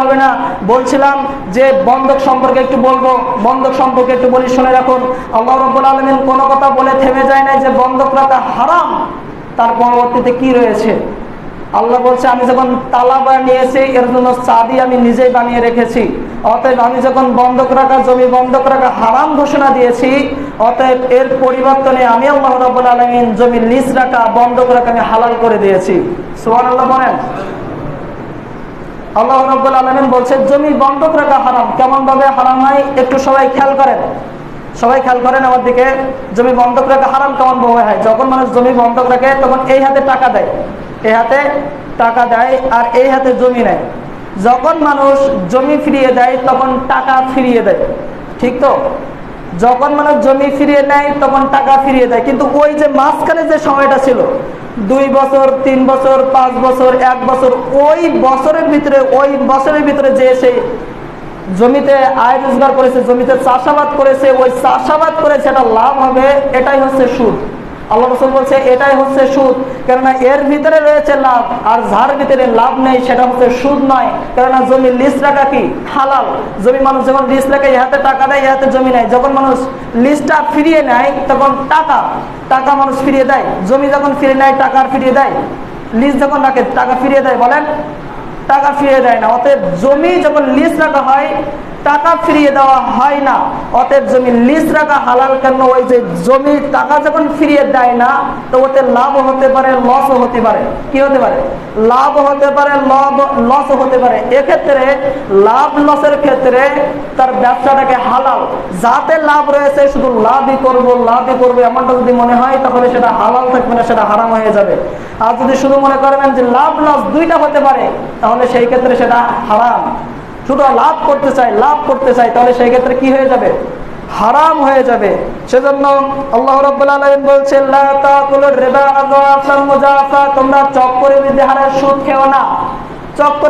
হবে না। বলছিলাম যে বন্ধক সম্পর্কে একটু বলবো, বন্ধক সম্পর্কে একটু বলি, শুনে রাখুন। আল্লাহ রাব্বুল আলামিন কোনো কথা বলে থেমে যায় না যে বন্ধক রাখা হারাম, তার পরবর্তীতে কি রয়েছে? আল্লাহ বলছে, আমি যখন তালা বানিয়েছি এর জন্য চাবি আমি নিজেই বানিয়ে রেখেছি। অতএব আমি যখন বন্ধক রাখা জমি বন্ধক রাখা হারাম ঘোষণা দিয়েছি, অতএব এর পরিবর্তনে আমি আল্লাহ রাব্বুল আলামিন জমি লিজ রাখা বন্ধক রাখা আমি হালাল করে দিয়েছি। সুবহানাল্লাহ বলেন। আল্লাহ রাব্বুল আলামিন বলছে জমি বন্ধক রাখা হারাম। কেমন ভাবে হারাম হয় একটু সবাই খেয়াল করেন, সবাই খেয়াল করেন আমার দিকে। জমি বন্ধক রাখা হারাম কেমন ভাবে হয়? যখন মানুষ জমি বন্ধক রাখে তখন এই হাতে টাকা দেয়, এই হাতে টাকা দেয় আর এই হাতে জমি নেয়। যখন মানুষ জমি ফিরিয়ে দেয় তখন টাকা ফিরিয়ে দেয়, ঠিক তো? যখন মানুষ জমি ফিরিয়ে নেয় তখন টাকা ফিরিয়ে দেয়, কিন্তু ওই যে মাঝখানে যে সময়টা ছিল 2 বছর 3 বছর 5 বছর 1 বছর, ওই বছরের ভিতরে যে সেই জমিতে আয় রোজগার করেছে, জমিতে চাষাবাদ করেছে, ওই চাষাবাদ করে যেটা লাভ হবে এটাই হচ্ছে সুদ। আল্লাহ রাসূল বলছে এটাই হচ্ছে সুদ, কেননা এর ভিতরে রয়েছে লাভ, আর যার ভিতরে লাভ নেই সেটা হচ্ছে সুদ নয়। কেননা জমি লিজ রাখা কি হালাল। জমি মানুষ যখন লিজ রাখে এ হাতে টাকা দেয়, এ হাতে জমি নেয়। যখন মানুষ লিজটা ফিরিয়ে নেয় তখন টাকা মানুষ ফিরিয়ে দেয়। জমি যখন ফিরিয়ে নেয় টাকা ফিরিয়ে দেয়। লিজ যখন রাখে টাকা ফিরিয়ে দেয়, বলেন? টাকা ফিরিয়ে দেয় না। অতএব জমি যখন লিজ রাখা হয় টাকা ফিরিয়ে দেওয়া হয় না। অতএব জমি লিজ রাখা হালাল। কেন? ওই যে জমি টাকা যখন ফিরিয়ে দেয় না তো ওতে লাভ হতে পারে, লসও হতে পারে। কি হতে পারে? লাভ হতে পারে, লসও হতে পারে। এক্ষেত্রে লাভ লসের ক্ষেত্রে তার ব্যবসাটাকে হালাল, যাতে লাভ রয়েছে শুধু লাভই করবো এমনটা যদি মনে হয় তাহলে সেটা হালাল থাকবে না, সেটা হারাম হয়ে যাবে। আর যদি শুধু মনে করবেন যে লাভ লস দুইটা হতে পারে তাহলে সেই ক্ষেত্রে সেটা হারাম। শুধু লাভ করতে চাই তাহলে সেই ক্ষেত্রে কি হয়ে যাবে? হারাম হয়ে যাবে। সেজন্য আল্লাহ রাব্বুল আলামিন বলছেন লা তাকুলুর রিবা আযওয়াফান মুযাফা, তোমরা চক্করে বৃদ্ধি হারে সুদ খেও না। চক্করে